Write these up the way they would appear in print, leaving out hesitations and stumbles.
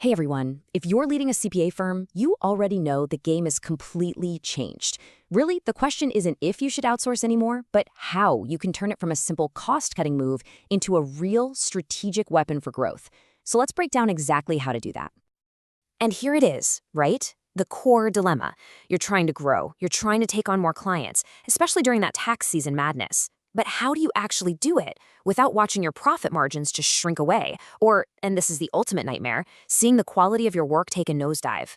Hey everyone, if you're leading a CPA firm, you already know the game is completely changed. Really, the question isn't if you should outsource anymore, but how you can turn it from a simple cost-cutting move into a real strategic weapon for growth. So let's break down exactly how to do that. And here it is, right? The core dilemma. You're trying to grow, you're trying to take on more clients, especially during that tax season madness. But how do you actually do it without watching your profit margins just shrink away? Or, and this is the ultimate nightmare, seeing the quality of your work take a nosedive?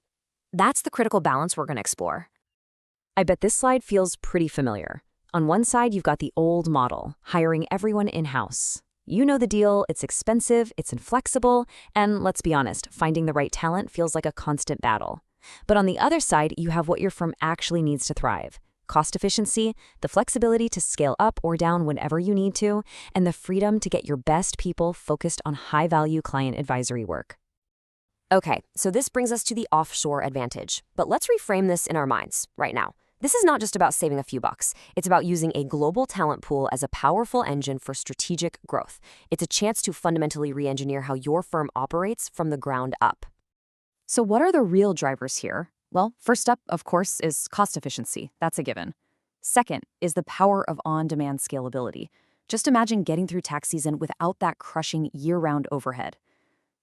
That's the critical balance we're going to explore. I bet this slide feels pretty familiar. On one side, you've got the old model, hiring everyone in-house. You know the deal, it's expensive, it's inflexible, and let's be honest, finding the right talent feels like a constant battle. But on the other side, you have what your firm actually needs to thrive. Cost efficiency, the flexibility to scale up or down whenever you need to, and the freedom to get your best people focused on high-value client advisory work. Okay, so this brings us to the offshore advantage. But let's reframe this in our minds right now. This is not just about saving a few bucks. It's about using a global talent pool as a powerful engine for strategic growth. It's a chance to fundamentally re-engineer how your firm operates from the ground up. So what are the real drivers here? Well, first up, of course, is cost efficiency. That's a given. Second is the power of on-demand scalability. Just imagine getting through tax season without that crushing year-round overhead.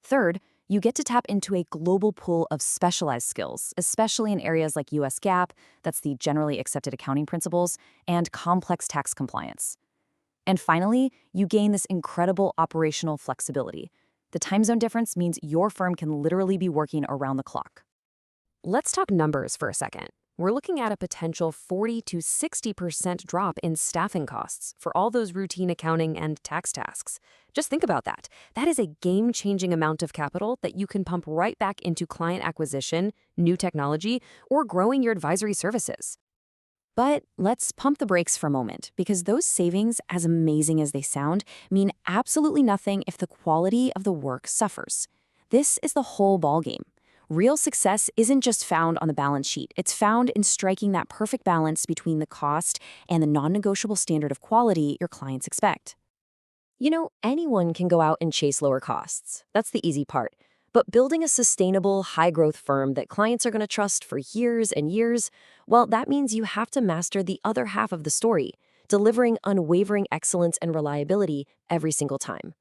Third, you get to tap into a global pool of specialized skills, especially in areas like US GAAP, that's the generally accepted accounting principles, and complex tax compliance. And finally, you gain this incredible operational flexibility. The time zone difference means your firm can literally be working around the clock. Let's talk numbers for a second. We're looking at a potential 40 to 60% drop in staffing costs for all those routine accounting and tax tasks. Just think about that. That is a game-changing amount of capital that you can pump right back into client acquisition, new technology, or growing your advisory services. But let's pump the brakes for a moment, because those savings, as amazing as they sound, mean absolutely nothing if the quality of the work suffers. This is the whole ballgame. Real success isn't just found on the balance sheet. It's found in striking that perfect balance between the cost and the non-negotiable standard of quality your clients expect. You know, anyone can go out and chase lower costs. That's the easy part. But building a sustainable, high-growth firm that clients are going to trust for years and years, well, that means you have to master the other half of the story, delivering unwavering excellence and reliability every single time.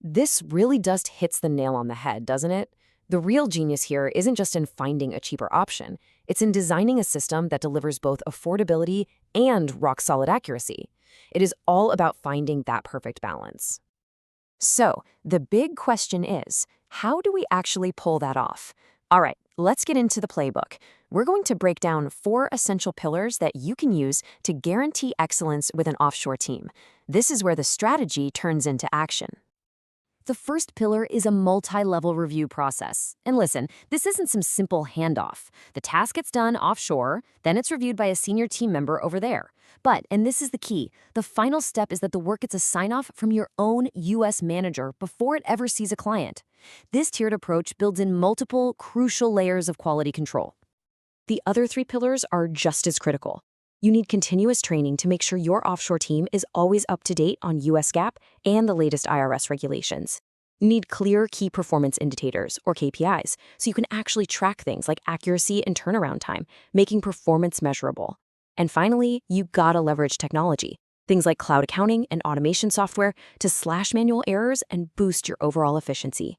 This really just hits the nail on the head, doesn't it? The real genius here isn't just in finding a cheaper option. It's in designing a system that delivers both affordability and rock-solid accuracy. It is all about finding that perfect balance. So, the big question is, how do we actually pull that off? All right, let's get into the playbook. We're going to break down 4 essential pillars that you can use to guarantee excellence with an offshore team. This is where the strategy turns into action. The first pillar is a multi-level review process. And listen, this isn't some simple handoff. The task gets done offshore, then it's reviewed by a senior team member over there. But, and this is the key, the final step is that the work gets a sign-off from your own US manager before it ever sees a client. This tiered approach builds in multiple, crucial layers of quality control. The other 3 pillars are just as critical. You need continuous training to make sure your offshore team is always up to date on US GAAP and the latest IRS regulations. You need clear key performance indicators, or KPIs, so you can actually track things like accuracy and turnaround time, making performance measurable. And finally, you gotta leverage technology, things like cloud accounting and automation software to slash manual errors and boost your overall efficiency.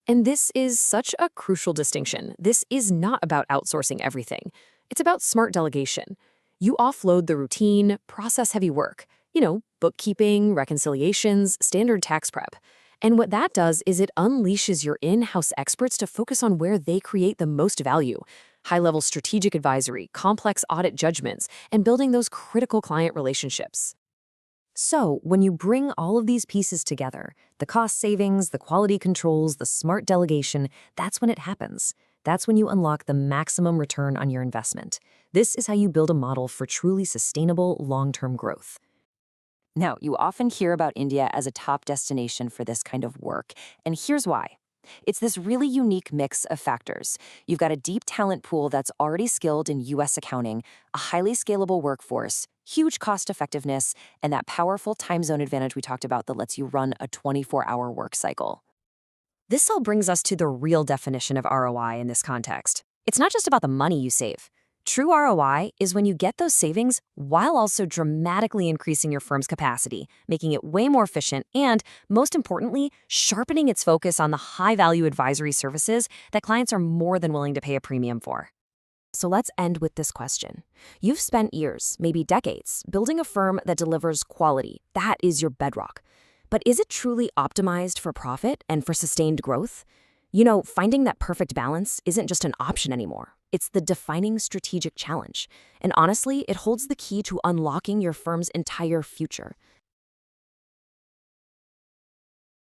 And this is such a crucial distinction. This is not about outsourcing everything. It's about smart delegation. You offload the routine, process-heavy work, bookkeeping, reconciliations, standard tax prep. And what that does is it unleashes your in-house experts to focus on where they create the most value: high-level strategic advisory, complex audit judgments, and building those critical client relationships. So, when you bring all of these pieces together, the cost savings, the quality controls, the smart delegation, that's when it happens. That's when you unlock the maximum return on your investment. This is how you build a model for truly sustainable, long-term growth. Now, you often hear about India as a top destination for this kind of work, and here's why. It's this really unique mix of factors. You've got a deep talent pool that's already skilled in US accounting, a highly scalable workforce, huge cost effectiveness, and that powerful time zone advantage we talked about that lets you run a 24-hour work cycle. This all brings us to the real definition of ROI in this context. It's not just about the money you save. True ROI is when you get those savings while also dramatically increasing your firm's capacity, making it way more efficient, and, most importantly, sharpening its focus on the high-value advisory services that clients are more than willing to pay a premium for. So let's end with this question. You've spent years, maybe decades, building a firm that delivers quality. That is your bedrock. But is it truly optimized for profit and for sustained growth? Finding that perfect balance isn't just an option anymore. It's the defining strategic challenge. And honestly, it holds the key to unlocking your firm's entire future.